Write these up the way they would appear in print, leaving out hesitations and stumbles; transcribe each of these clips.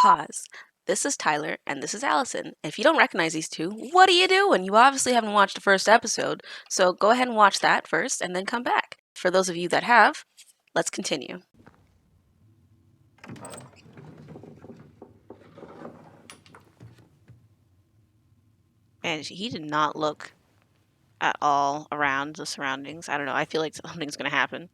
Pause. This is Tyler, and this is Allison. If you don't recognize these two, what are you doing? You obviously haven't watched the first episode, so go ahead and watch that first and then come back. For those of you that have, let's continue. And he did not look at all around the surroundings. I don't know. I feel like something's going to happen.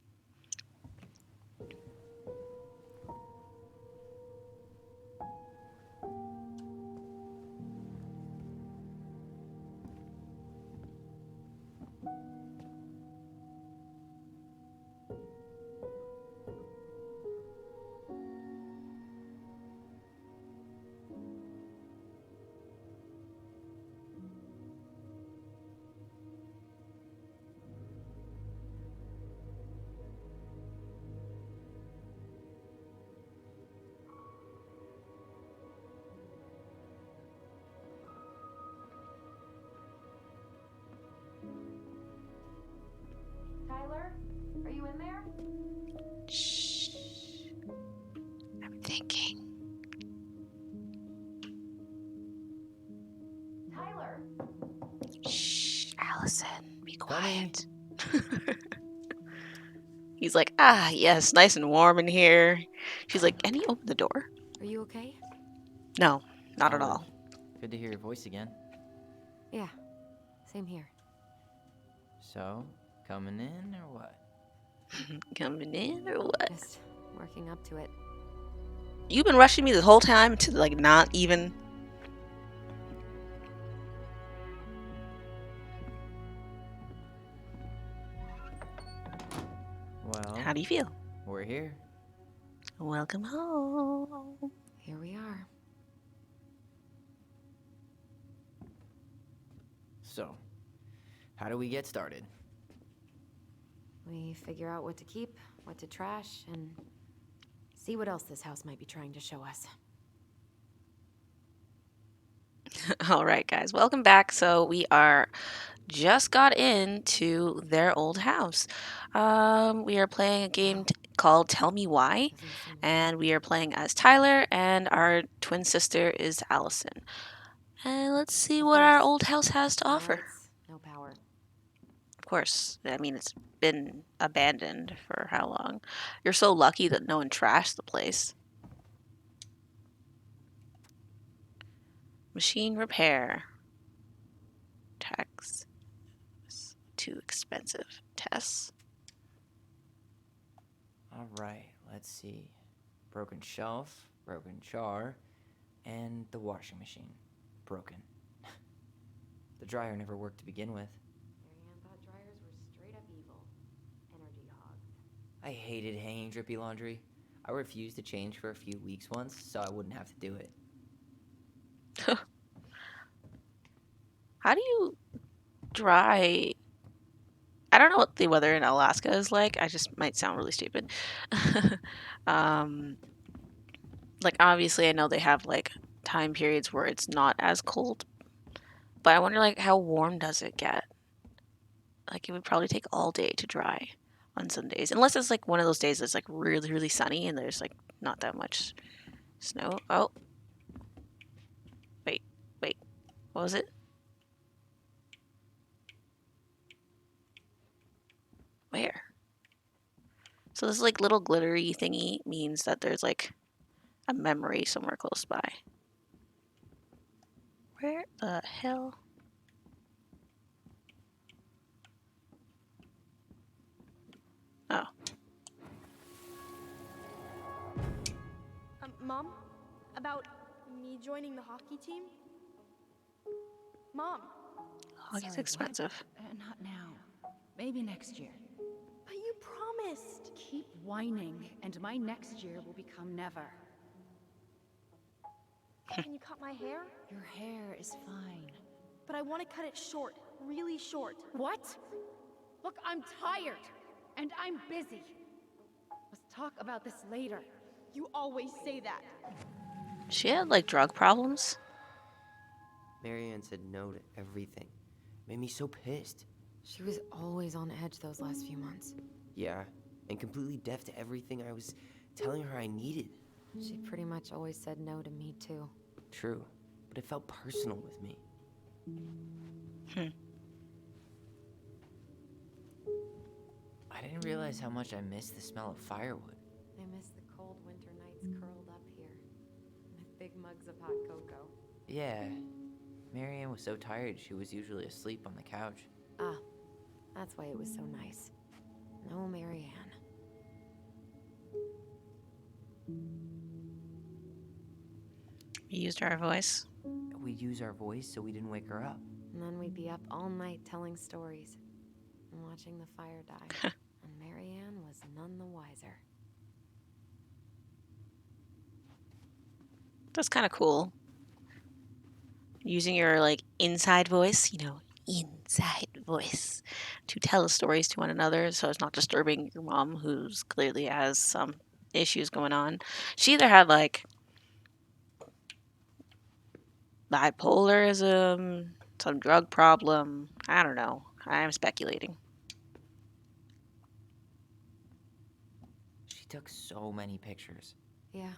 Tyler, are you in there? Shh. I'm thinking. Tyler! Shh, Allison, be Coming. quiet. He's like, yes, nice and warm in here. She's like, can you open the door? Are you okay? No, not at Well, all. Good to hear your voice again. Yeah, same here. So, coming in or what? Coming in or what? Just working up to it. You've been rushing me this whole time to like not even. Well, How do you feel? we're here. Welcome home. Here we are. So, how do we get started? We figure out what to keep, what to trash, and see what else this house might be trying to show us. All right, guys, welcome back. So we are just got into their old house. We are playing a game called Tell Me Why, Doesn't seem and we are playing as Tyler, and our twin sister is Allison. And let's see Of what our course. old house has to No offer. lights, no power. Of course, I mean, it's been abandoned for how long? You're so lucky that no one trashed the place. Machine repair. Tax. Too expensive. Tests. Alright, let's see. Broken shelf, broken jar, and the washing machine. Broken. The dryer never worked to begin with. Marianne thought dryers were straight up evil. Energy hogs. I hated hanging drippy laundry. I refused to change for a few weeks once, so I wouldn't have to do it. How do you dry? I don't know what the weather in Alaska is like. I just might sound really stupid. um, like obviously I know they have like time periods where it's not as cold, but I wonder like how warm does it get? Like it would probably take all day to dry on some days, unless it's like one of those days that's like really really sunny and there's like not that much snow. Oh, wait, what was it? Where? So this like little glittery thingy means that there's like a memory somewhere close by. Where the hell? Oh. Mom? About me joining the hockey team? Mom, Hockey's Sorry, what? expensive. Not now. Maybe next year. but you promised. Keep whining, and my next year will become never. Can you cut my hair? Your hair is fine. But I want to cut it short, really short. What? Look, I'm tired, and I'm busy. Let's talk about this later. You always say that. She had like drug problems. Marianne said no to everything. Made me so pissed. She was always on edge those last few months. Yeah, and completely deaf to everything I was telling her I needed. She pretty much always said no to me, too. True, but it felt personal with me. Hmm. I didn't realize how much I missed the smell of firewood. I miss the cold winter nights curled up here, with big mugs of hot cocoa. Yeah, Marianne was so tired she was usually asleep on the couch. Ah, that's why it was so nice. No Marianne. We used our voice. We'd use our voice so we didn't wake her up. And then we'd be up all night telling stories and watching the fire die. And Marianne was none the wiser. That's kind of cool. Using your like inside voice, inside voice to tell stories to one another so it's not disturbing your mom who's clearly has some issues going on. She either had like bipolarism, some drug problem. I don't know. I'm speculating. She took so many pictures. Yeah.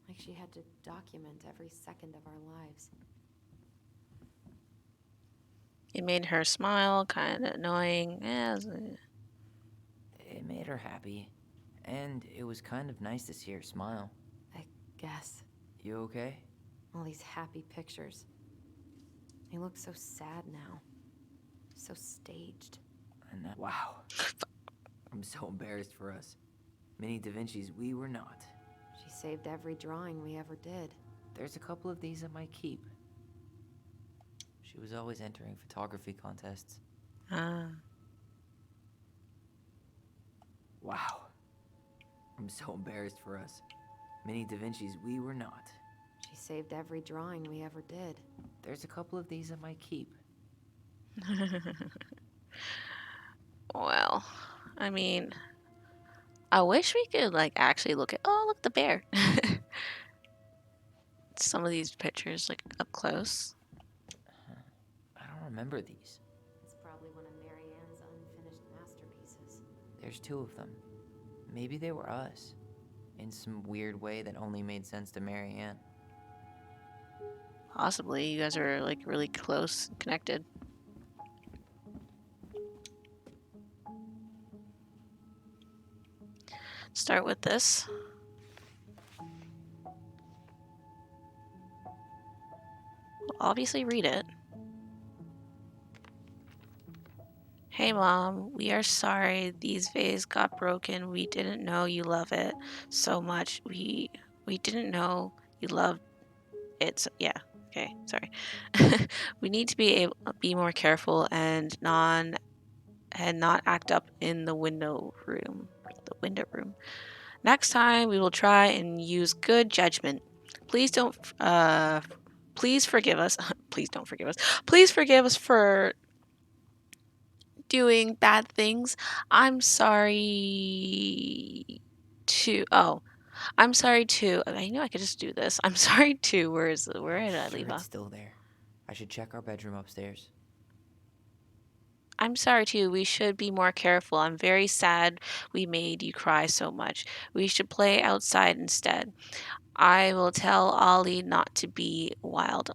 Like she had to document every second of our lives. It made her smile, kind of annoying. It made her happy. And it was kind of nice to see her smile. I guess. You okay? All these happy pictures. They look so sad now. So staged. And wow. I'm so embarrassed for us. Mini Da Vinci's we were not. She saved every drawing we ever did. There's a couple of these I might keep. She was always entering photography contests. Wow. I'm so embarrassed for us. Mini Da Vinci's we were not. She saved every drawing we ever did. There's a couple of these I might keep. Well, I mean, I wish we could like actually look at. Oh, look, the bear. Some of these pictures like up close. I don't remember these. It's probably one of Marianne's unfinished masterpieces. There's 2 of them. Maybe they were us. In some weird way that only made sense to Marianne. Possibly, you guys are like really close and connected. Start with this. We'll obviously read it. Hey mom, we are sorry these vases got broken. We didn't know you love it so much. We didn't know you loved it. So, yeah. Okay, sorry. We need to be more careful and not act up in the window room. Next time we will try and use good judgment. Please forgive us. Please don't forgive us. Please forgive us for doing bad things. I'm sorry too. I'm sorry too. I knew I could just do this. I'm sorry too. Where did I leave It's off? still there. I should check our bedroom upstairs. I'm sorry too. We should be more careful. I'm very sad we made you cry so much. We should play outside instead. I will tell Ollie not to be wild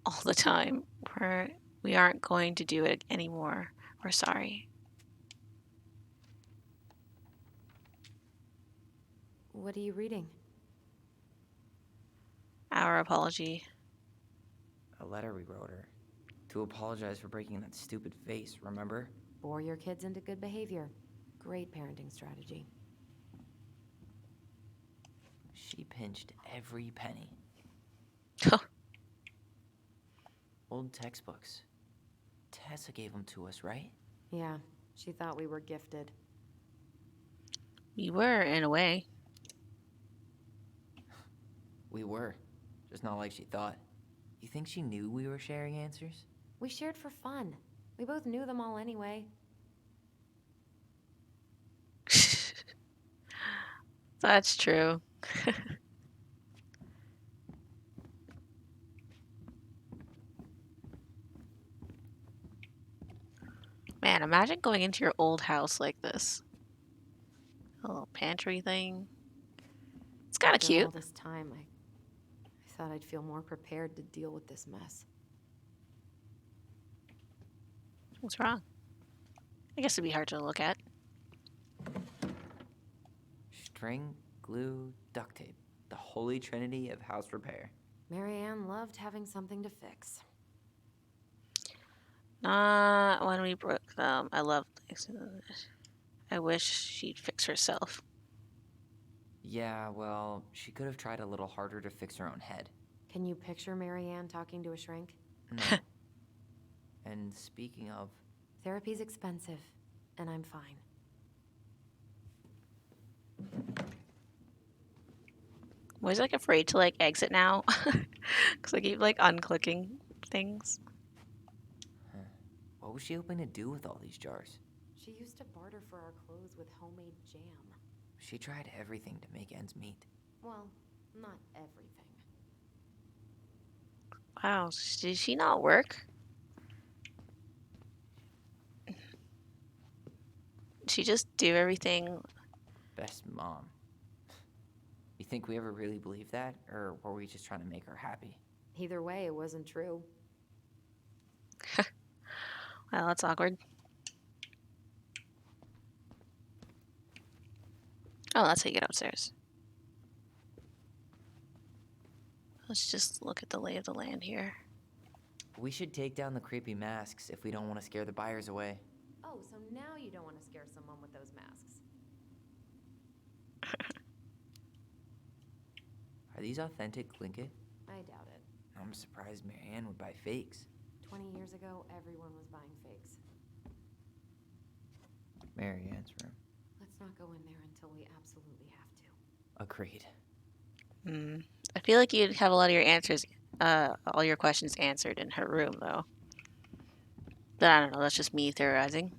all the time. We aren't going to do it anymore. We're sorry. What are you reading? Our apology. A letter we wrote her. To apologize for breaking that stupid vase, remember? Bore your kids into good behavior. Great parenting strategy. She pinched every penny. Old textbooks. Tessa gave them to us, right? Yeah, she thought we were gifted. We were, in a way. We were. Just not like she thought. You think she knew we were sharing answers? We shared for fun. We both knew them all anyway. That's true. Man, imagine going into your old house like this. A little pantry thing. It's kind kind of After cute. all this time, I thought I'd feel more prepared to deal with this mess. What's wrong? I guess it'd be hard to look at. String, glue, duct tape. The holy trinity of house repair. Marianne loved having something to fix. Not when we broke them. I love things. I wish she'd fix herself. Yeah, well, she could have tried a little harder to fix her own head. Can you picture Marianne talking to a shrink? No. And speaking of, Therapy's expensive, and I'm fine. I'm always like afraid to like exit now because I keep like unclicking things. what was she hoping to do with all these jars? She used to barter for our clothes with homemade jam. She tried everything to make ends meet. Well, not everything. Wow, did she not work? Did she just do everything? Best mom. You think we ever really believed that? Or were we just trying to make her happy? Either way, it wasn't true. Well, that's awkward. Oh, that's how you get upstairs. Let's just look at the lay of the land here. We should take down the creepy masks if we don't want to scare the buyers away. Oh, so now you don't want to scare someone with those masks. Are these authentic Glinkit? I doubt it. I'm surprised Marianne would buy fakes. 20 years ago, everyone was buying fakes. Marianne's room. Let's not go in there until we absolutely have to. Agreed. I feel like you'd have a lot of your answers, all your questions answered in her room, though. But I don't know, that's just me theorizing.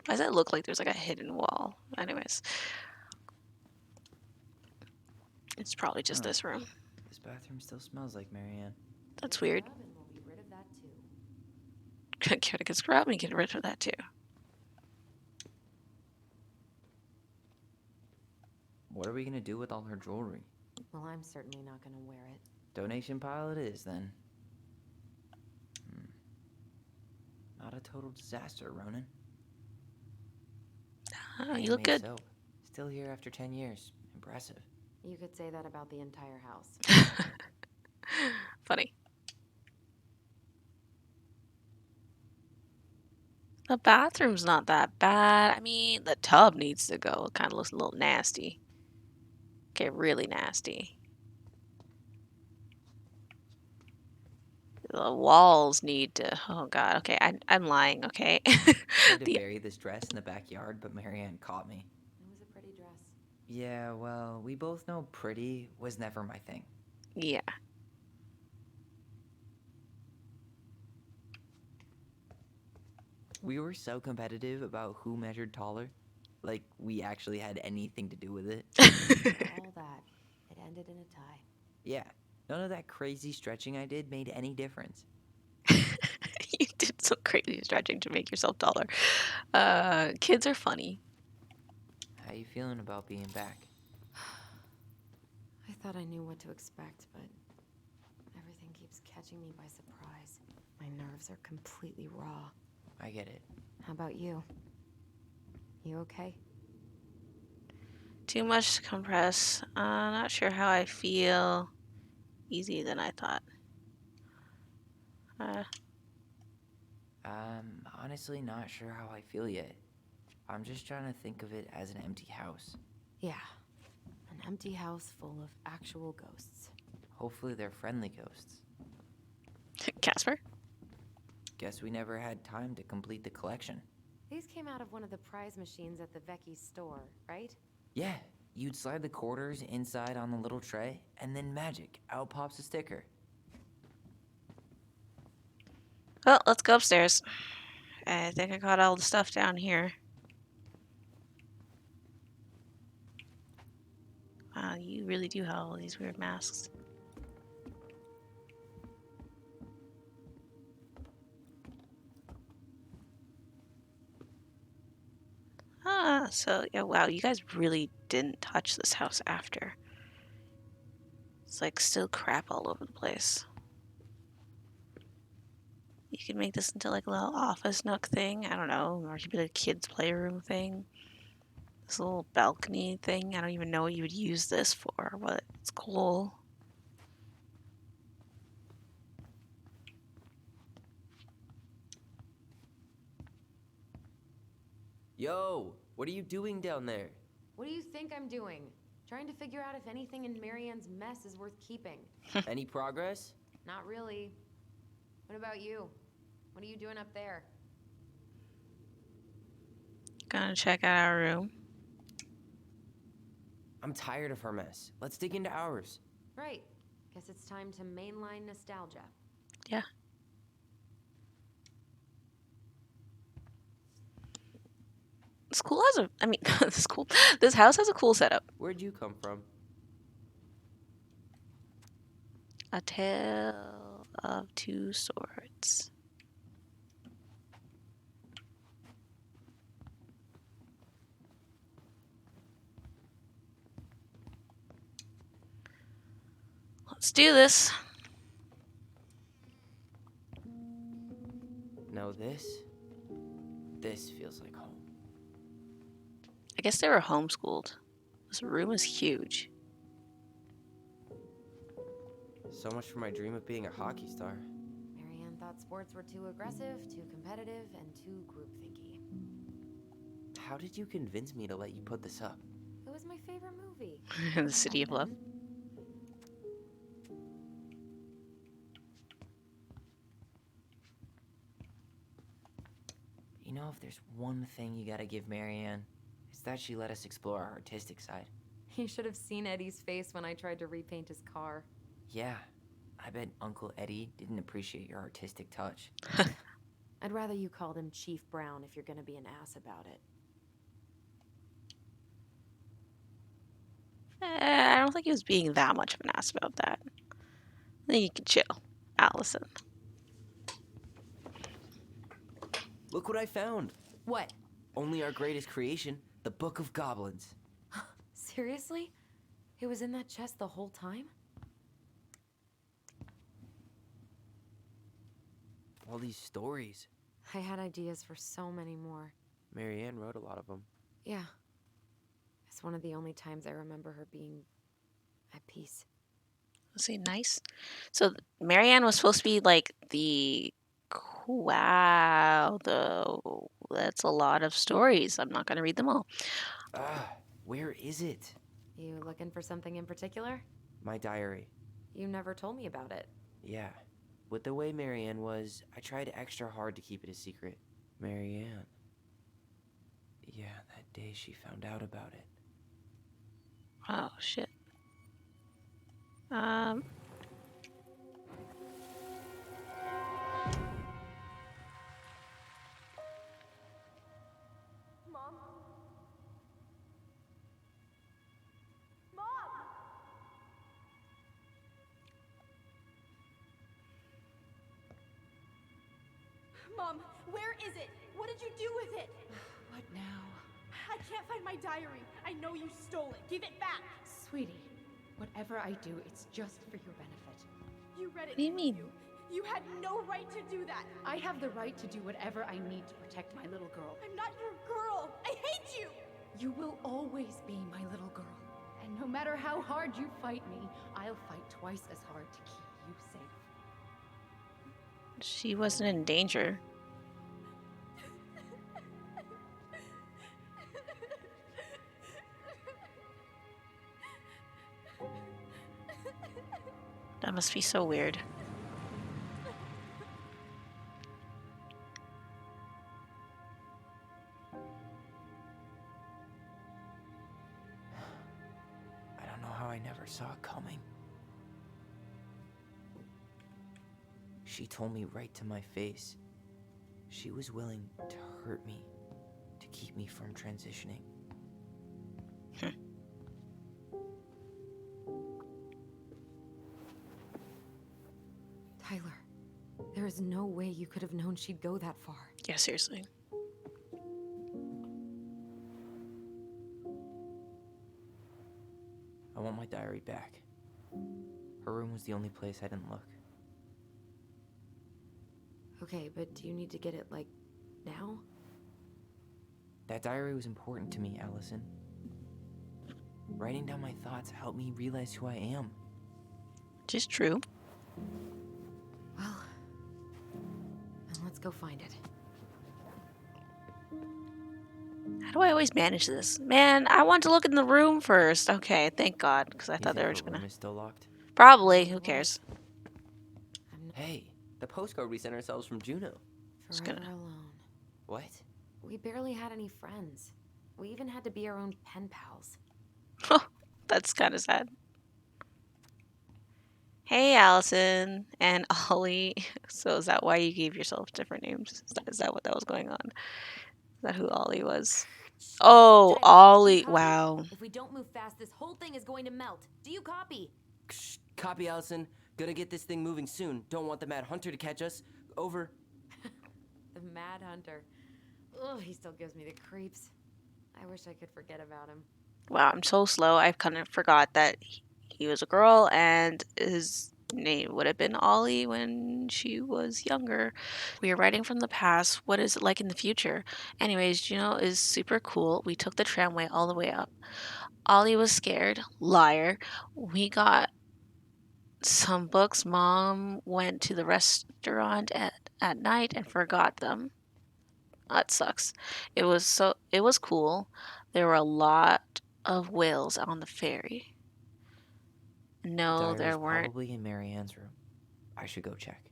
Why does that look like there's like a hidden wall? Anyways. It's probably just Huh. this room. This bathroom still smells like Marianne. That's Get weird. scrub and we'll be rid of that too. Gotta get scrub and get rid of that too. What are we gonna do with all her jewelry? Well, I'm certainly not gonna wear it. Donation pile it is, then. Not a total disaster, Ronan. Oh, you look Handmade good. soap. Still here after 10 years. Impressive. You could say that about the entire house. Funny. The bathroom's not that bad. I mean, the tub needs to go. It kind of looks a little nasty. Okay, really nasty. The walls need to. Oh God. Okay, I'm lying. Okay. I tried to The- bury this dress in the backyard, but Marianne caught me. It was a pretty dress. Yeah, well, we both know pretty was never my thing. yeah. We were so competitive about who measured taller. Like, we actually had anything to do with it. For all that, it ended in a tie. Yeah, none of that crazy stretching I did made any difference. You did some crazy stretching to make yourself taller. Kids are funny. How you feeling about being back? I thought I knew what to expect, but everything keeps catching me by surprise. My nerves are completely raw. I get it. How about you? You okay? Too much to compress. Not sure how I feel. Easier than I thought. I'm honestly not sure how I feel yet. I'm just trying to think of it as an empty house. Yeah. An empty house full of actual ghosts. Hopefully they're friendly ghosts. Casper? Guess we never had time to complete the collection. These came out of one of the prize machines at the Vecchi's store, right? Yeah, you'd slide the quarters inside on the little tray, and then magic, out pops a sticker. Well, let's go upstairs. I think I got all the stuff down here. Wow, you really do have all these weird masks. So yeah, wow, you guys really didn't touch this house after. It's like still crap all over the place. You could make this into like a little office nook thing. I don't know, or maybe a kid's playroom thing. This little balcony thing. I don't even know what you would use this for, but it's cool. Yo, what are you doing down there? What do you think I'm doing? Trying to figure out if anything in Marianne's mess is worth keeping. Any progress? Not really. What about you? What are you doing up there? Gonna check out our room. I'm tired of her mess. Let's dig into ours. Right. Guess it's time to mainline nostalgia. Yeah. School has a, I mean, this house has a cool setup. Where'd you come from? A tale of two swords. Let's do this. No, this feels like home. I guess they were homeschooled. This room is huge. So much for my dream of being a hockey star. Marianne thought sports were too aggressive, too competitive, and too groupthinky. How did you convince me to let you put this up? It was my favorite movie. The City of Love. You know, if there's one thing you gotta give Marianne, it's that she let us explore our artistic side. You should have seen Eddie's face when I tried to repaint his car. Yeah, I bet Uncle Eddie didn't appreciate your artistic touch. I'd rather you called him Chief Brown if you're gonna be an ass about it. I don't think he was being that much of an ass about that. I think you can chill, Allison. Look what I found. What? Only our greatest creation, the Book of Goblins. Seriously? It was in that chest the whole time? All these stories. I had ideas for so many more. Marianne wrote a lot of them. Yeah. It's one of the only times I remember her being at peace. Let's see, nice. So Marianne was supposed to be like the wow, though. That's a lot of stories. I'm not gonna read them all. Where is it? You looking for something in particular? My diary. You never told me about it. Yeah. With the way Marianne was, I tried extra hard to keep it a secret. Marianne. Yeah, that day she found out about it. Oh shit. Mom? Mom! Mom, where is it? What did you do with it? What now? I can't find my diary. I know you stole it. Give it back. Sweetie, whatever I do, it's just for your benefit. You read it. What do you mean? You had no right to do that. I have the right to do whatever I need to protect my little girl. I'm not your girl. I hate you. You will always be my little girl. And no matter how hard you fight me, I'll fight twice as hard to keep you safe. She wasn't in danger. That must be so weird. I don't know how I never saw it coming. She told me right to my face. She was willing to hurt me to keep me from transitioning. Tyler, there is no way you could have known she'd go that far. Yeah, seriously. want my diary back. Her room was the only place I didn't look. Okay, but do you need to get it, like, now? That diary was important to me, Allison. Writing down my thoughts helped me realize who I am. Which is true. Well, then let's go find it. How do I always manage this? Man, I want to look in the room first. Okay, thank God, because I You thought they think were her just room gonna. is still locked? Probably. Probably Who was. cares? Hey, the postcard we sent ourselves from Juneau. Just Forever gonna- alone. What? We barely had any friends. We even had to be our own pen pals. That's kind of sad. Hey, Allison and Ollie. So is that why you gave yourself different names? Is that what that was going on? Is that who Ollie was? Oh, Tyler, do you Ollie. copy? Wow. If we don't move fast, this whole thing is going to melt. Do you copy? Shh, copy, Allison. Gonna get this thing moving soon. Don't want the Mad Hunter to catch us. Over. The Mad Hunter. Ugh, he still gives me the creeps. I wish I could forget about him. Wow, I'm so slow. I kind of forgot that he was a girl and his name would have been Ollie when she was younger. We are writing from the past. What is it like in the future? Anyways, Juno is super cool. We took the tramway all the way up. Ollie was scared. Liar. We got some books. Mom went to the restaurant at night and forgot them. That sucks. It was cool. There were a lot of whales on the ferry. No, Diary's there weren't. probably in Marianne's room. I should go check.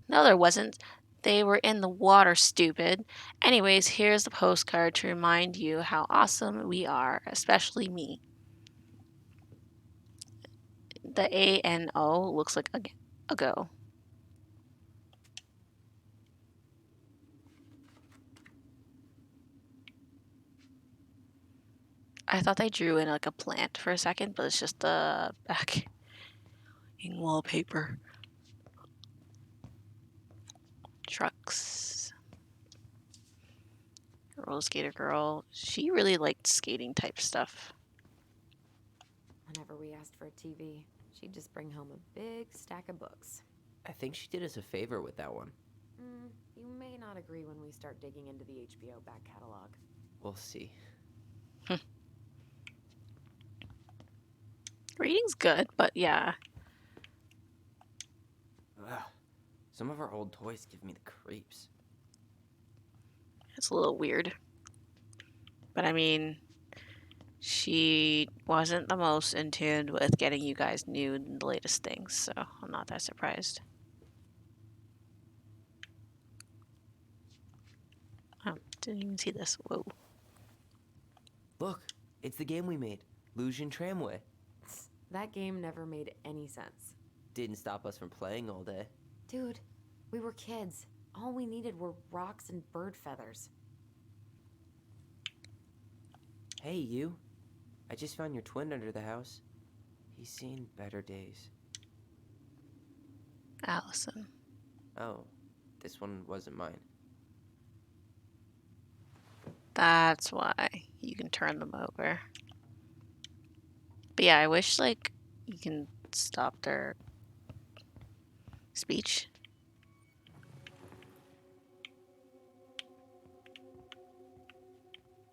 No, there wasn't. They were in the water, stupid. Anyways, here's the postcard to remind you how awesome we are, especially me. The A and O looks like a go. I thought they drew in like a plant for a second, but it's just the backing wallpaper. Trucks. Roller skater girl. She really liked skating type stuff. Whenever we asked for a TV, she'd just bring home a big stack of books. I think she did us a favor with that one. You may not agree when we start digging into the HBO back catalog. We'll see. Reading's good, but yeah. Ugh. Some of our old toys give me the creeps. It's a little weird. But I mean, she wasn't the most in tune with getting you guys new and the latest things, so I'm not that surprised. Oh, didn't even see this. Whoa. Look, it's the game we made. Lucian Tramway. That game never made any sense. Didn't stop us from playing all day. Dude, we were kids. All we needed were rocks and bird feathers. Hey, you. I just found your twin under the house. He's seen better days. Allison. Oh, this one wasn't mine. That's why you can turn them over. But yeah, I wish like you can stop their speech.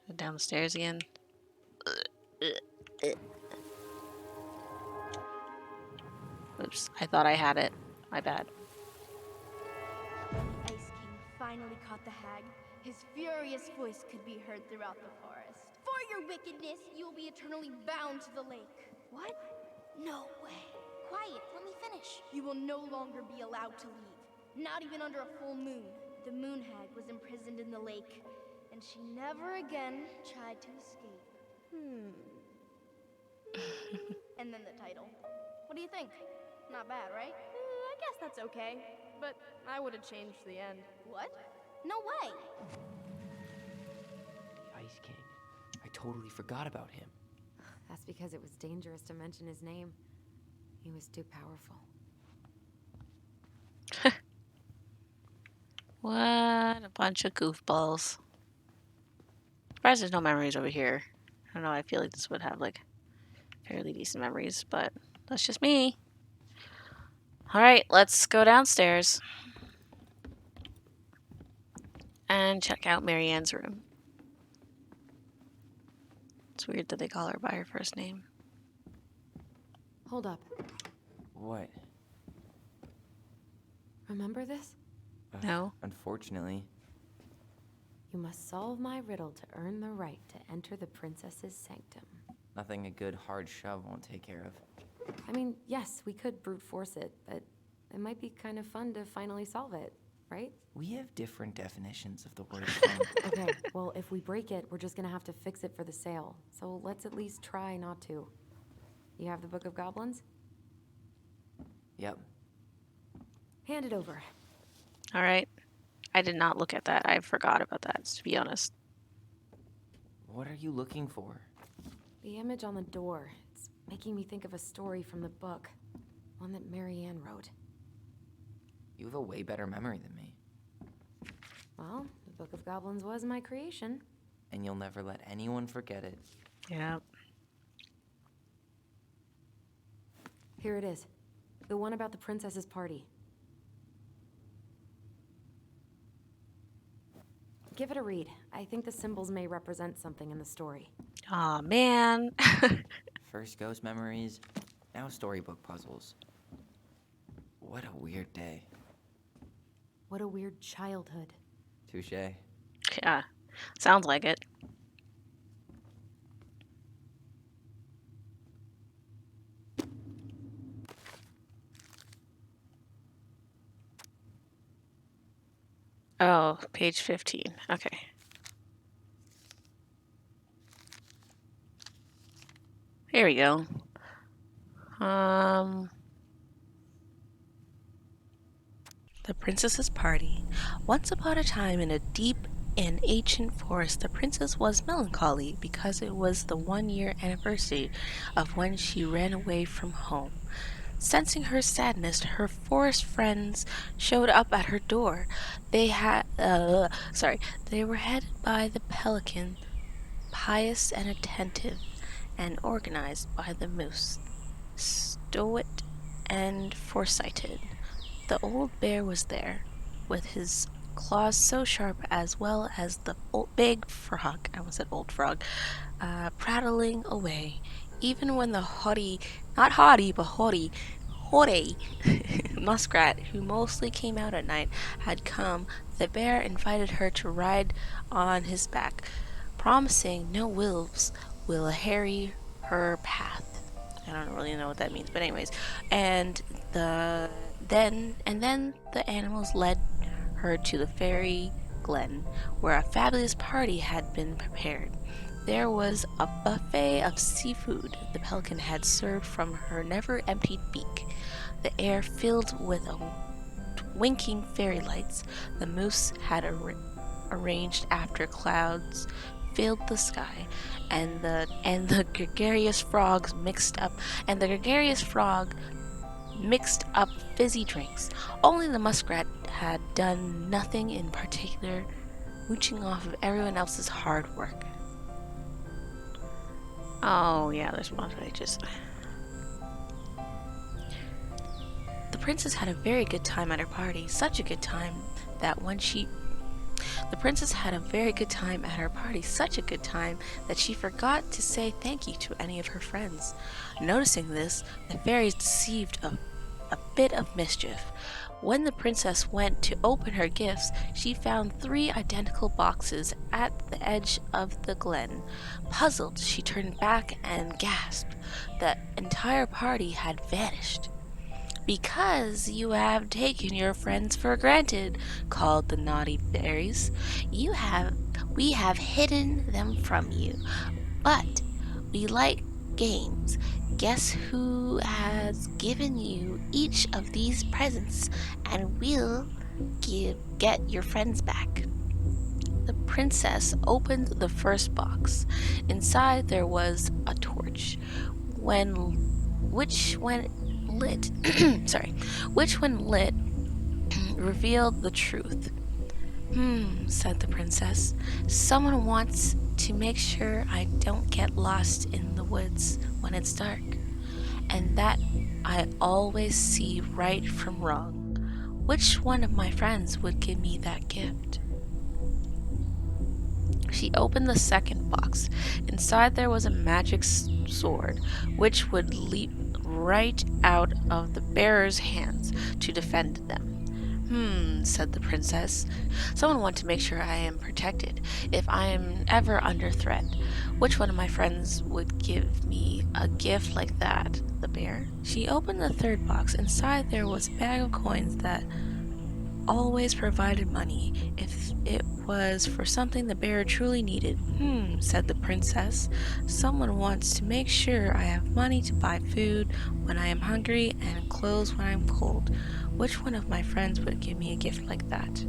Go down the stairs again. Oops, I thought I had it. My bad. The Ice King finally caught the hag. His furious voice could be heard throughout the forest. For your wickedness, you will be eternally bound to the lake. What? No way. Quiet, let me finish. You will no longer be allowed to leave. Not even under a full moon. The moon hag was imprisoned in the lake, and she never again tried to escape. And then the title. What do you think? Not bad, right? I guess that's okay. But I would have changed the end. What? No way! The Ice King. I totally forgot about him. That's because it was dangerous to mention his name. He was too powerful. What a bunch of goofballs. Surprised there's no memories over here. I don't know, I feel like this would have like fairly decent memories, but that's just me. Alright, let's go downstairs and check out Marianne's room. It's weird that they call her by her first name. Hold up. What? Remember this? No. Unfortunately. You must solve my riddle to earn the right to enter the princess's sanctum. Nothing a good hard shove won't take care of. I mean, yes, we could brute force it, but it might be kind of fun to finally solve it, right? We have different definitions of the word fun. Okay, well, if we break it, we're just gonna have to fix it for the sale. So let's at least try not to. You have the Book of Goblins? Yep. Hand it over. Alright. I did not look at that. I forgot about that, to be honest. What are you looking for? The image on the door. It's making me think of a story from the book. One that Marianne wrote. You have a way better memory than me. Well, the Book of Goblins was my creation. And you'll never let anyone forget it. Yeah. Here it is. The one about the princess's party. Give it a read. I think the symbols may represent something in the story. Aw, man. First ghost memories, now storybook puzzles. What a weird day. What a weird childhood. Touché. Yeah. Sounds like it. Oh, page 15. Okay. Here we go. The Princess's Party. Once upon a time in a deep and ancient forest, the princess was melancholy because it was the 1-year anniversary of when she ran away from home. Sensing her sadness, her forest friends showed up at her door. They were headed by the pelican, pious and attentive, and organized by the moose, stoic and foresighted. The old bear was there, with his claws so sharp, as well as the big frog, I almost said old frog, prattling away. Even when the haughty muskrat, who mostly came out at night, had come, the bear invited her to ride on his back, promising no wolves will harry her path. I don't really know what that means, but anyways, then the animals led her to the fairy glen, where a fabulous party had been prepared. There was a buffet of seafood the pelican had served from her never-emptied beak, the air filled with winking fairy lights the moose had arranged after clouds filled the sky, and the gregarious frog mixed up fizzy drinks. Only the muskrat had done nothing in particular, mooching off of everyone else's hard work. Oh yeah, there's more pages. The princess had a very good time at her party, such a good time that she forgot to say thank you to any of her friends. Noticing this, the fairies deceived a bit of mischief. When the princess went to open her gifts, she found 3 identical boxes at the edge of the glen. Puzzled, she turned back and gasped. The entire party had vanished. "Because you have taken your friends for granted," called the naughty fairies. We have hidden them from you, but we like games. Guess who has given you each of these presents, and we'll get your friends back. The princess opened the first box. Inside there was a torch, which when lit revealed the truth. Said the princess. Someone wants to make sure I don't get lost in the woods when it's dark, and that I always see right from wrong. Which one of my friends would give me that gift? She opened the second box. Inside there was a magic sword, which would leap right out of the bearer's hands to defend them. Said the princess. Someone wants to make sure I am protected if I am ever under threat. Which one of my friends would give me a gift like that? The bear. She opened the third box. Inside there was a bag of coins that always provided money if it was for something the bear truly needed. Said the princess. Someone wants to make sure I have money to buy food when I am hungry and clothes when I am cold. Which one of my friends would give me a gift like that?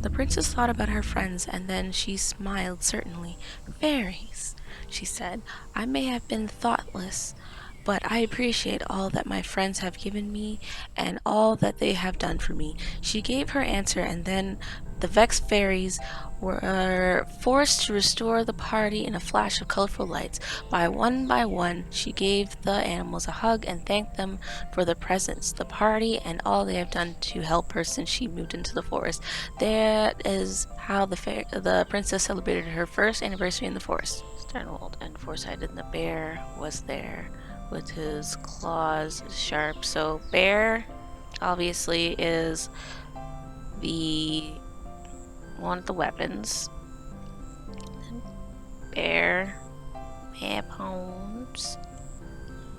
The princess thought about her friends and then she smiled certainly. Fairies, she said. I may have been thoughtless, but I appreciate all that my friends have given me and all that they have done for me. She gave her answer, and then the vexed fairies were forced to restore the party in a flash of colorful lights. By one, she gave the animals a hug and thanked them for their presents, the party, and all they have done to help her since she moved into the forest. That is how the princess celebrated her first anniversary in the forest. Dontnod and Foresight and the bear was there with his claws sharp. So bear obviously is the one of the weapons. Bear headphones.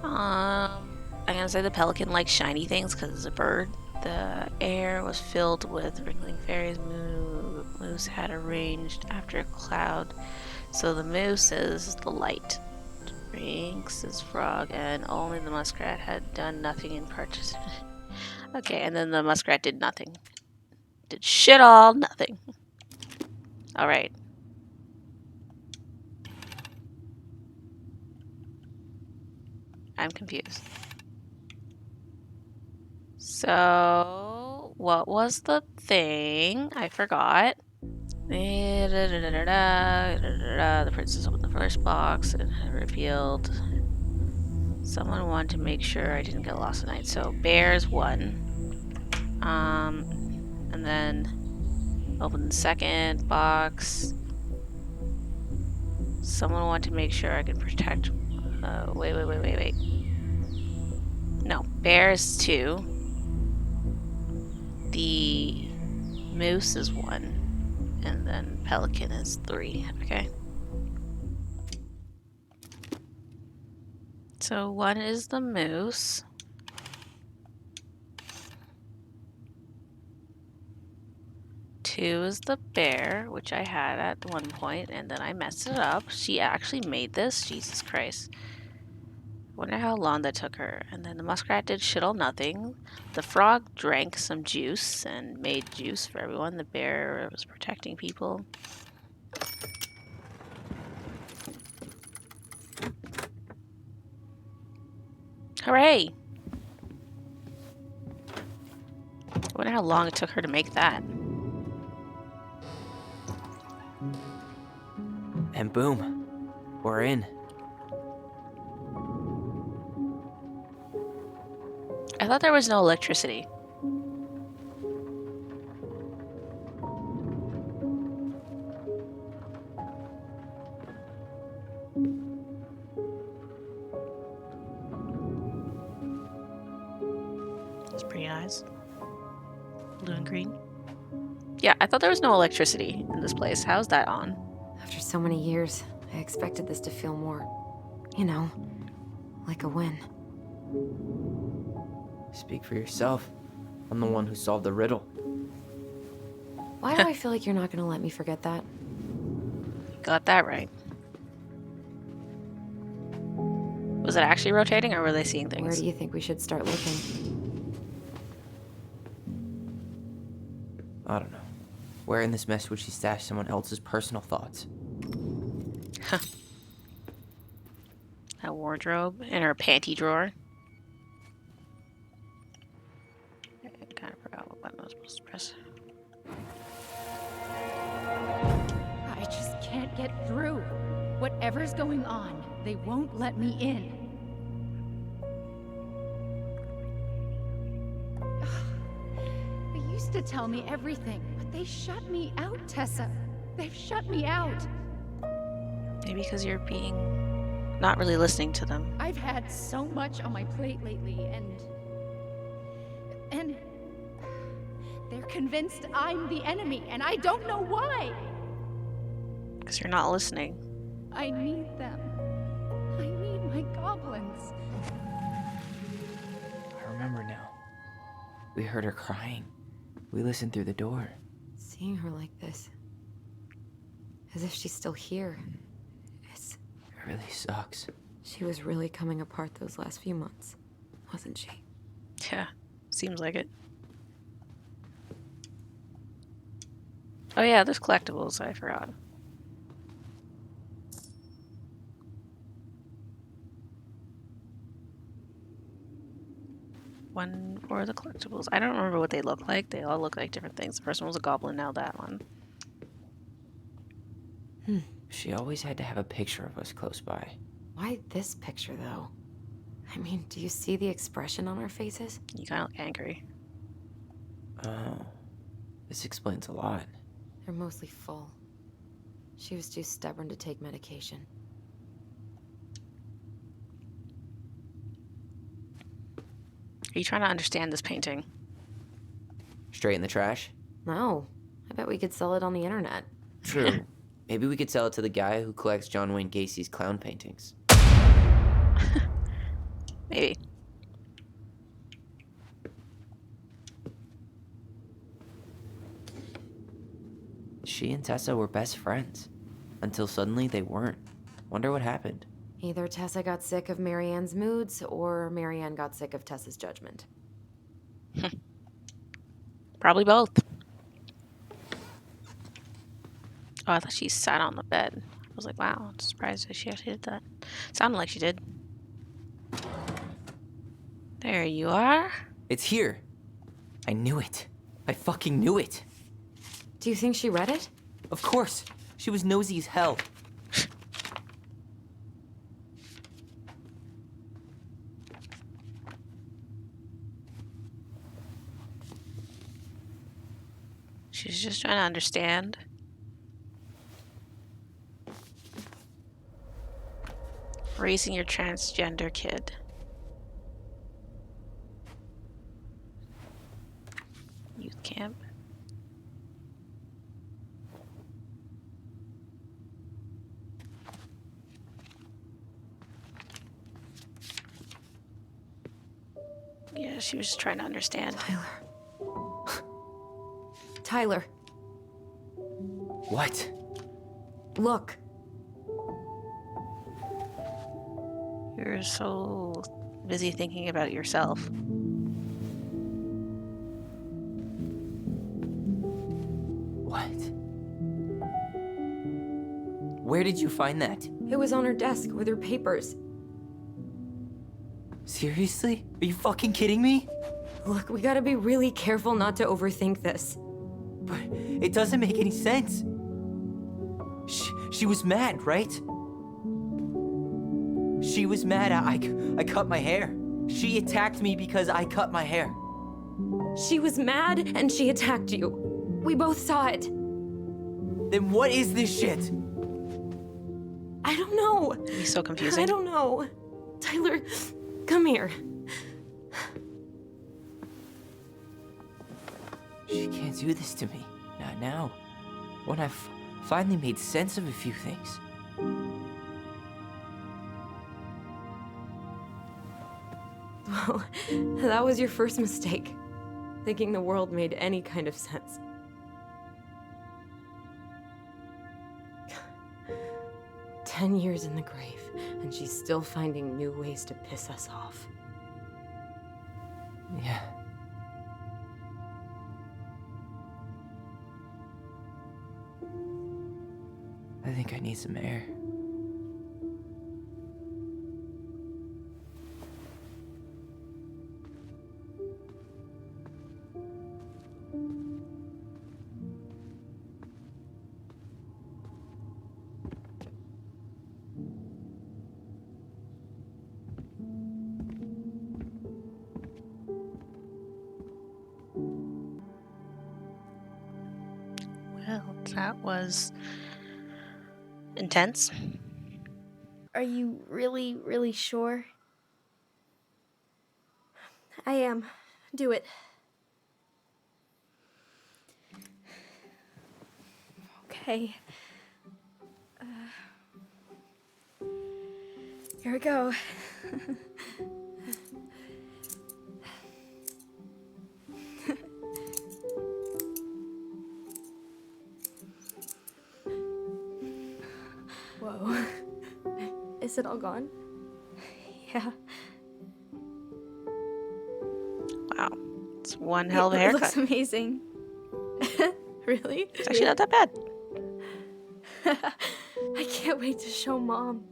I'm gonna say the pelican likes shiny things because it's a bird. The air was filled with wrinkling fairies. Moose had arranged after a cloud. So the moose is the light. Drinks is frog, and only the muskrat had done nothing in purchase. Okay, and then the muskrat did nothing. Did shit all nothing. Alright. I'm confused. So, what was the thing? I forgot. The princess opened the first box and revealed someone wanted to make sure I didn't get lost tonight. So bears won. And then open the second box. Someone wanted to make sure I could protect. Wait. No, bears 2. The moose is 1. And then pelican is 3. Okay. So 1 is the moose. 2 is the bear, which I had at one point, and then I messed it up. She actually made this? Jesus Christ. Wonder how long that took her. And then the muskrat did shit all nothing. The frog drank some juice and made juice for everyone. The bear was protecting people. Hooray! I wonder how long it took her to make that. And boom, we're in. I thought there was no electricity. It's pretty nice. Blue and green. Yeah, I thought there was no electricity in this place. How's that on? After so many years, I expected this to feel more, you know, like a win. Speak for yourself. I'm the one who solved the riddle. Why do I feel like you're not gonna let me forget that? Got that right. Was it actually rotating or were they seeing Where things? do you think we should start looking? I don't know. Where in this mess would she stash someone else's personal thoughts? A wardrobe in her panty drawer. I kind of forgot what button I was supposed to press. I just can't get through whatever's going on, they won't let me in. They used to tell me everything, but they shut me out, Tessa. They've shut me out. Maybe because you're not really listening to them. I've had so much on my plate lately, and they're convinced I'm the enemy, and I don't know why. Because you're not listening. I need them. I need my goblins. I remember now. We heard her crying. We listened through the door. Seeing her like this, as if she's still here, It really sucks. she was really coming apart those last few months, wasn't she? Yeah, seems like it. Oh yeah, there's collectibles, I forgot. One for the collectibles. I don't remember what they look like. They all look like different things. The first one was a goblin, now that one. She always had to have a picture of us close by. Why this picture, though? I mean, do you see the expression on our faces? You kind of look angry. Oh. This explains a lot. They're mostly full. She was too stubborn to take medication. Are you trying to understand this painting? Straight in the trash? No. I bet we could sell it on the internet. True. Maybe we could sell it to the guy who collects John Wayne Gacy's clown paintings. Maybe. She and Tessa were best friends. Until suddenly they weren't. Wonder what happened. Either Tessa got sick of Marianne's moods, or Marianne got sick of Tessa's judgment. Probably both. Oh, I thought she sat on the bed. I was like, wow, I'm surprised that she actually did that. Sounded like she did. There you are. It's here. I knew it. I fucking knew it. Do you think she read it? Of course. She was nosy as hell. She's just trying to understand. Raising your transgender kid. Youth camp. Yeah, she was just trying to understand. Tyler, What? look. You're so busy thinking about yourself. What? Where did you find that? It was on her desk with her papers. Seriously? Are you fucking kidding me? Look, we gotta be really careful not to overthink this. But it doesn't make any sense. She was mad, right? She was mad I cut my hair. She attacked me because I cut my hair. She was mad and she attacked you. We both saw it. Then what is this shit? I don't know. It's so confusing. I don't know. Tyler, come here. She can't do this to me. Not now. When I've finally made sense of a few things. Well, that was your first mistake. Thinking the world made any kind of sense. "10 years in the grave, and she's still finding new ways to piss us off." Yeah. I think I need some air. That was intense. Are you really, really sure? I am. Do it. Okay. Here we go. Whoa. Is it all gone? Yeah. Wow. It's one hell of a It haircut. looks amazing. Really? It's actually not that bad. I can't wait to show Mom.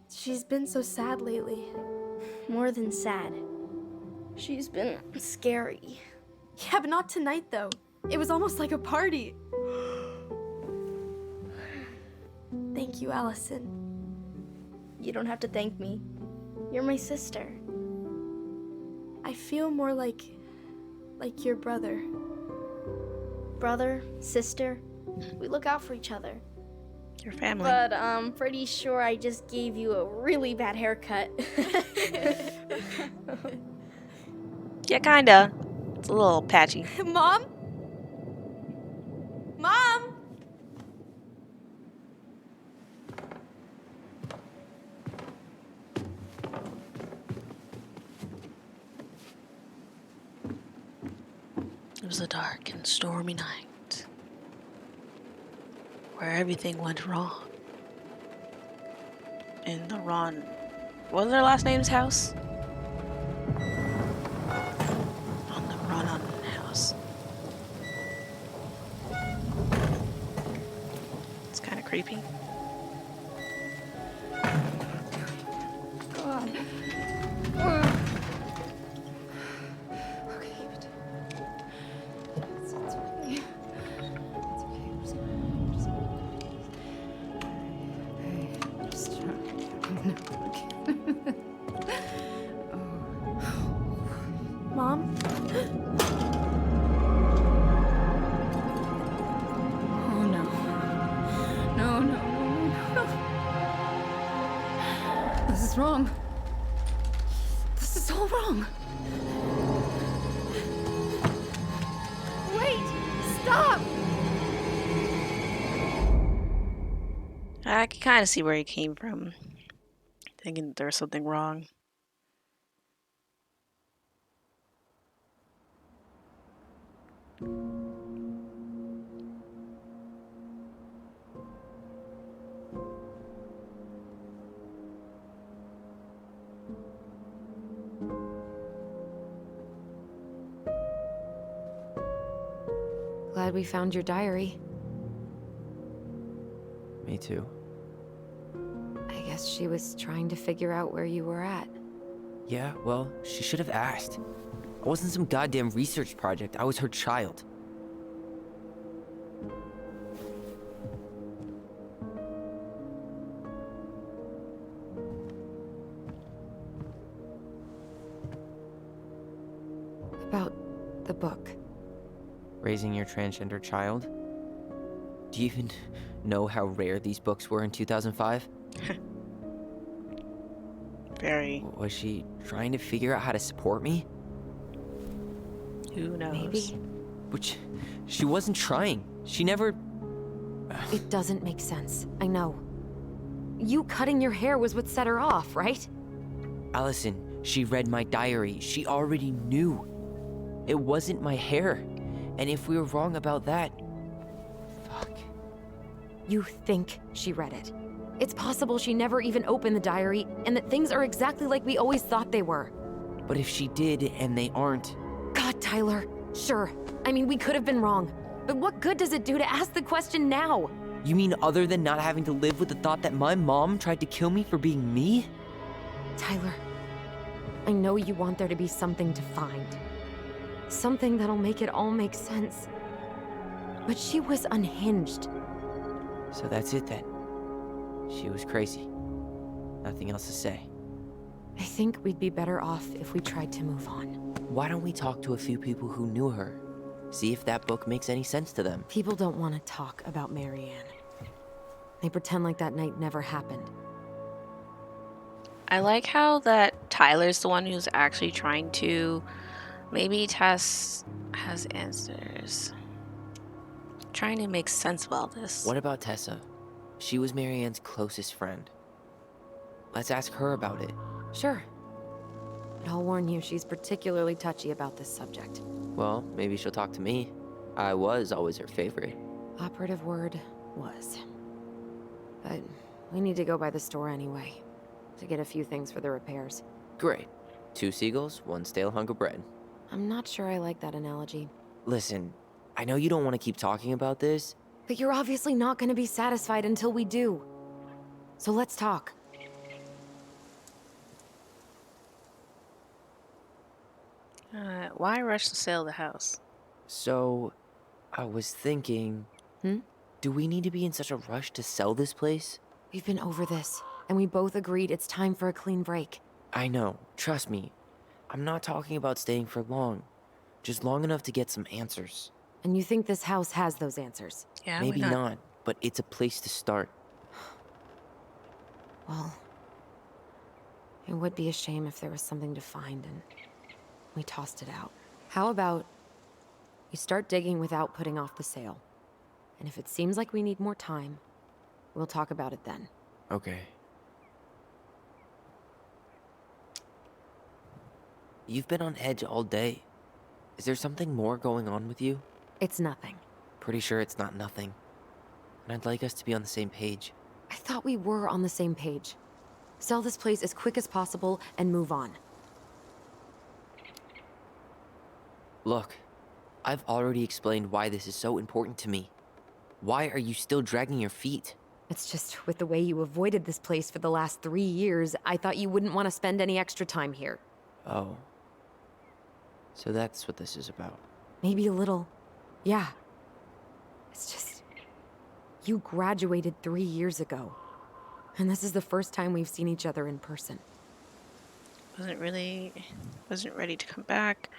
She's been so sad lately. More than sad. She's been scary. Yeah, but not tonight, though. It was almost like a party. Thank you, Allison. You don't have to thank me. You're my sister. I feel more like your brother. Brother, sister, we look out for each other. Your family. But I'm pretty sure I just gave you a really bad haircut. Yeah, kinda. It's a little patchy. Mom? Mom? It was a dark and stormy night where everything went wrong. In the Ron... What was their last name's house? On the Ron house. It's kind of creepy. God. Okay, but it's okay. It's okay. I'm just trying. Mom? Oh no. No. This is wrong. This is all wrong. Wait! Stop! I can kind of see where he came from. Thinking there was something wrong. Glad we found your diary. Me too. I guess she was trying to figure out where you were at. Yeah, well, she should have asked. I wasn't some goddamn research project. I was her child. About the book. Raising your transgender child? Do you even know how rare these books were in 2005? Very. Was she trying to figure out how to support me? Who knows? Maybe. Which, she wasn't trying. She never... It doesn't make sense. I know. You cutting your hair was what set her off, right? Allison, she read my diary. She already knew. It wasn't my hair. And if we were wrong about that... Fuck. You think she read it. It's possible she never even opened the diary, and that things are exactly like we always thought they were. But if she did, and they aren't... God, Tyler. Sure. I mean, we could have been wrong. But what good does it do to ask the question now? You mean other than not having to live with the thought that my mom tried to kill me for being me? Tyler, I know you want there to be something to find. Something that'll make it all make sense. But she was unhinged. So that's it then. She was crazy. Nothing else to say. I think we'd be better off if we tried to move on. Why don't we talk to a few people who knew her? See if that book makes any sense to them. People don't want to talk about Marianne. They pretend like that night never happened. I like how that Tyler's the one who's actually trying to. Maybe Tess has answers. Trying to make sense of all this. What about Tessa? She was Marianne's closest friend. Let's ask her about it. Sure. But I'll warn you, she's particularly touchy about this subject. Well, maybe she'll talk to me. I was always her favorite. Operative word was. But we need to go by the store anyway, to get a few things for the repairs. Great. 2 seagulls, 1 stale hunk of bread. I'm not sure I like that analogy. Listen, I know you don't want to keep talking about this. But you're obviously not going to be satisfied until we do. So let's talk. Why rush to sell the house? So, I was thinking... Do we need to be in such a rush to sell this place? We've been over this, and we both agreed it's time for a clean break. I know, trust me. I'm not talking about staying for long. Just long enough to get some answers. And you think this house has those answers? Yeah, Maybe not, but it's a place to start. Well, it would be a shame if there was something to find and we tossed it out. How about we start digging without putting off the sale? And if it seems like we need more time, we'll talk about it then. Okay. You've been on edge all day. Is there something more going on with you? It's nothing. Pretty sure it's not nothing. And I'd like us to be on the same page. I thought we were on the same page. Sell this place as quick as possible and move on. Look, I've already explained why this is so important to me. Why are you still dragging your feet? It's just with the way you avoided this place for the last 3 years, I thought you wouldn't want to spend any extra time here. Oh. So that's what this is about. Maybe a little. Yeah. It's just... You graduated 3 years ago. And this is the first time we've seen each other in person. Wasn't ready to come back.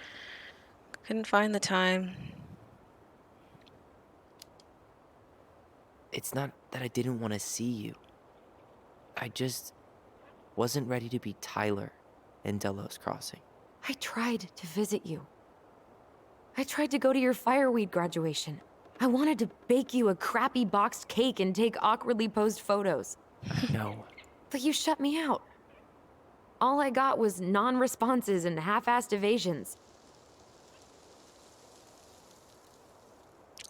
Couldn't find the time. It's not that I didn't want to see you. I just wasn't ready to be Tyler in Delos Crossing. I tried to visit you. I tried to go to your fireweed graduation. I wanted to bake you a crappy boxed cake and take awkwardly posed photos. No. But you shut me out. All I got was non-responses and half-assed evasions.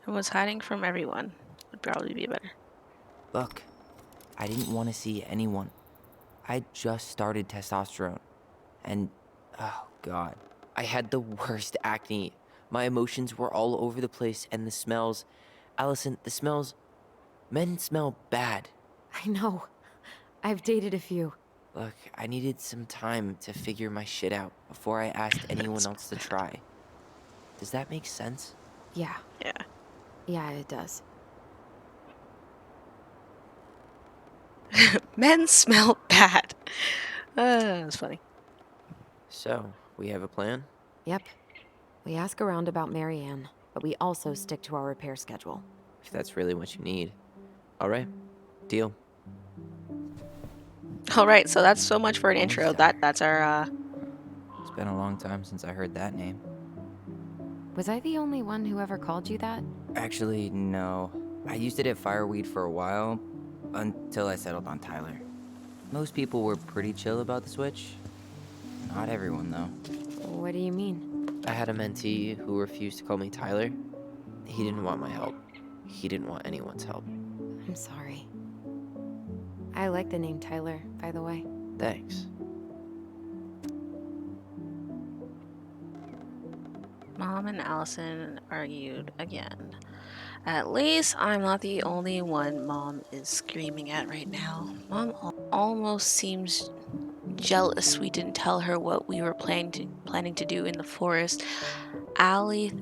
I was hiding from everyone. Would probably be better. Look, I didn't want to see anyone. I just started testosterone. And, oh god, I had the worst acne. My emotions were all over the place, and the smells... Allison, the smells... Men smell bad. I know. I've dated a few. Look, I needed some time to figure my shit out before I asked anyone else to try. Does that make sense? Yeah. Yeah. Yeah, it does. Men smell bad. That's funny. So, we have a plan? Yep. We ask around about Marianne, but we also stick to our repair schedule. If that's really what you need. Alright, deal. Alright, so that's so much for an intro. That's our, It's been a long time since I heard that name. Was I the only one who ever called you that? Actually, no. I used it at Fireweed for a while, until I settled on Tyler. Most people were pretty chill about the switch. Not everyone, though. What do you mean? I had a mentee who refused to call me Tyler. He didn't want my help. He didn't want anyone's help. I'm sorry. I like the name Tyler, by the way. Thanks. Mom and Allison argued again. At least I'm not the only one Mom is screaming at right now. Mom almost seems jealous we didn't tell her what we were planning to do in the forest. Allie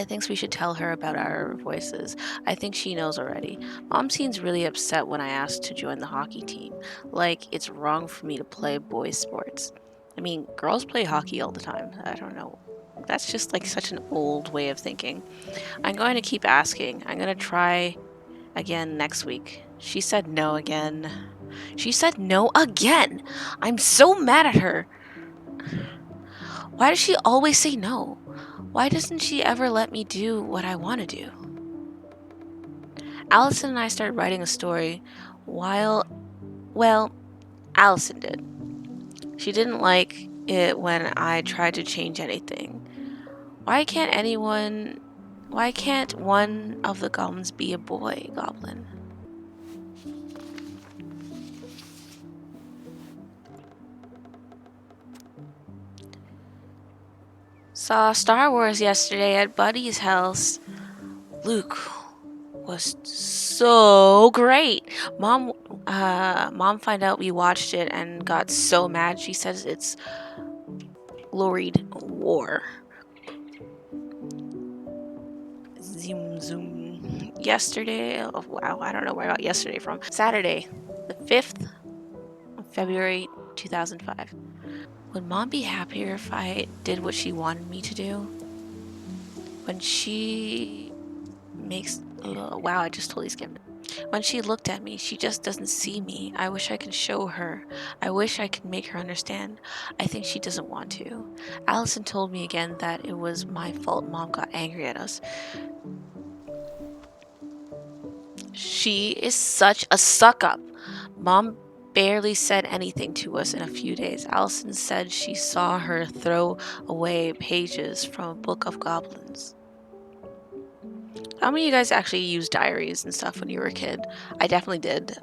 thinks we should tell her about our voices. I think she knows already. Mom seems really upset when I asked to join the hockey team. Like it's wrong for me to play boys sports. I mean, girls play hockey all the time. I don't know That's just like such an old way of thinking. I'm going to keep asking. I'm going to try again next week. She said no again. She said no again! I'm so mad at her. Why does she always say no? Why doesn't she ever let me do what I want to do? Allison and I started writing a story while, well, Allison did. She didn't like it when I tried to change anything. Why can't one of the goblins be a boy goblin? Saw Star Wars yesterday at Buddy's house. Luke was so great. Mom found out we watched it and got so mad. She says it's gloried war. Zoom zoom. Yesterday, oh wow, I don't know where I got yesterday from. Saturday, the 5th of February 2005. Would Mom be happier if I did what she wanted me to do? When she makes... wow, I just totally skimmed it. When she looked at me, she just doesn't see me. I wish I could show her. I wish I could make her understand. I think she doesn't want to. Allison told me again that it was my fault Mom got angry at us. She is such a suck-up. Mom barely said anything to us in a few days. Allison said she saw her throw away pages from a book of goblins. How many of you guys actually used diaries and stuff when you were a kid? I definitely did.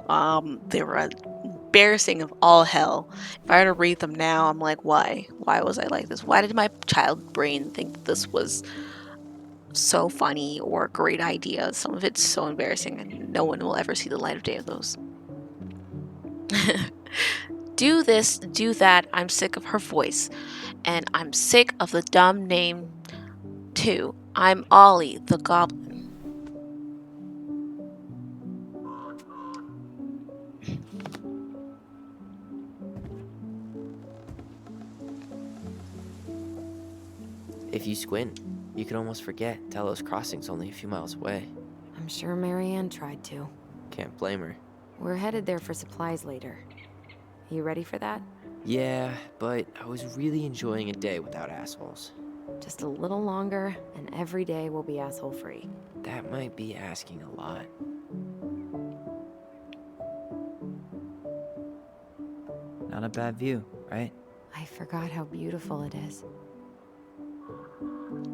They were embarrassing of all hell. If I were to read them now, I'm like, why? Why was I like this? Why did my child brain think this was so funny or a great idea? Some of it's so embarrassing and no one will ever see the light of day of those. Do this, do that. I'm sick of her voice. And I'm sick of the dumb name too. I'm Ollie, the goblin. If you squint, you can almost forget Telos Crossing's only a few miles away. I'm sure Marianne tried to. Can't blame her. We're headed there for supplies later. You ready for that? Yeah, but I was really enjoying a day without assholes. Just a little longer, and every day will be asshole-free. That might be asking a lot. Not a bad view, right? I forgot how beautiful it is.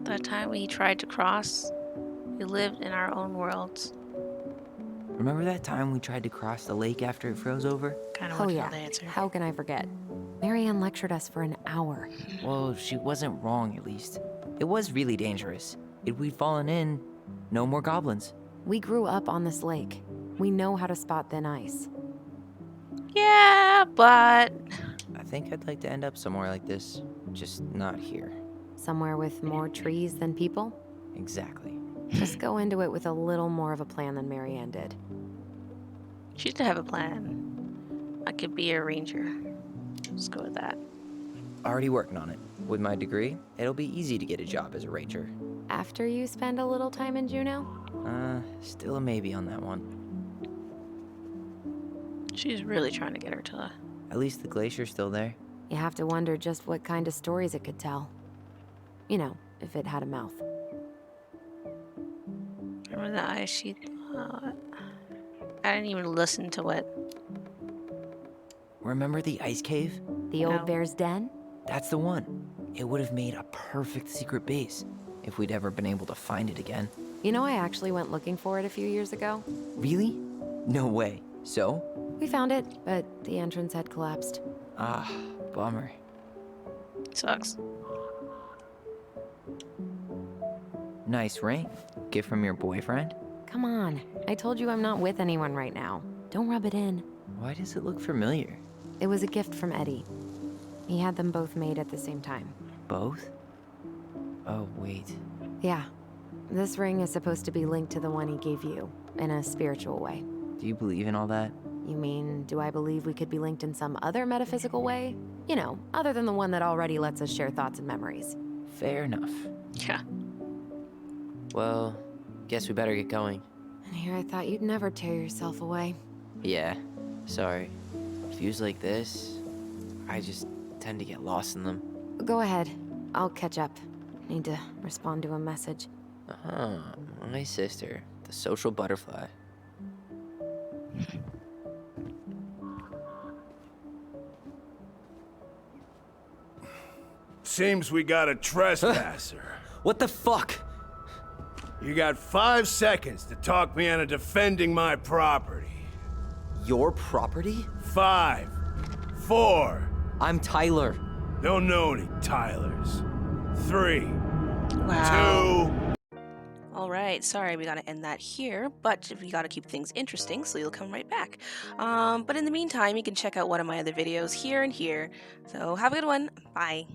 That time we tried to cross, we lived in our own worlds. Remember that time we tried to cross the lake after it froze over? Kind of Oh what yeah, the answer. how can I forget? Marianne lectured us for an hour. Well, she wasn't wrong, at least. It was really dangerous. If we'd fallen in, no more goblins. We grew up on this lake. We know how to spot thin ice. Yeah, but I think I'd like to end up somewhere like this, just not here. Somewhere with more trees than people? Exactly. Just go into it with a little more of a plan than Marianne did. she did have a plan. I could be a ranger. Let's go with that. Already working on it. With my degree, it'll be easy to get a job as a ranger. After you spend a little time in Juneau? Still a maybe on that one. She's really trying to get her to... At least the glacier's still there. You have to wonder just what kind of stories it could tell. You know, if it had a mouth. Remember the ice sheet? I didn't even listen to what... Remember the ice cave? The No. old bear's den? That's the one. It would have made a perfect secret base if we'd ever been able to find it again. You know, I actually went looking for it a few years ago. Really? No way. So? We found it, but the entrance had collapsed. Ah, bummer. Sucks. Nice ring. Gift from your boyfriend? Come on, I told you I'm not with anyone right now. Don't rub it in. Why does it look familiar? It was a gift from Eddie. He had them both made at the same time. Both? Oh, wait. Yeah. This ring is supposed to be linked to the one he gave you, in a spiritual way. Do you believe in all that? You mean, do I believe we could be linked in some other metaphysical way? You know, other than the one that already lets us share thoughts and memories. Fair enough. Yeah. Well, guess we better get going. And here I thought you'd never tear yourself away. Yeah, sorry. Views like this, I just tend to get lost in them. Go ahead. I'll catch up. Need to respond to a message. My sister, the social butterfly. Seems we got a trespasser. What the fuck? You got 5 seconds to talk me into defending my property. Your property? 5, 4. I'm Tyler. Don't know any Tylers. 3, Wow. 2. All right, sorry, we gotta end that here, but we gotta keep things interesting, so you'll come right back. But in the meantime, you can check out one of my other videos here and here. So have a good one. Bye.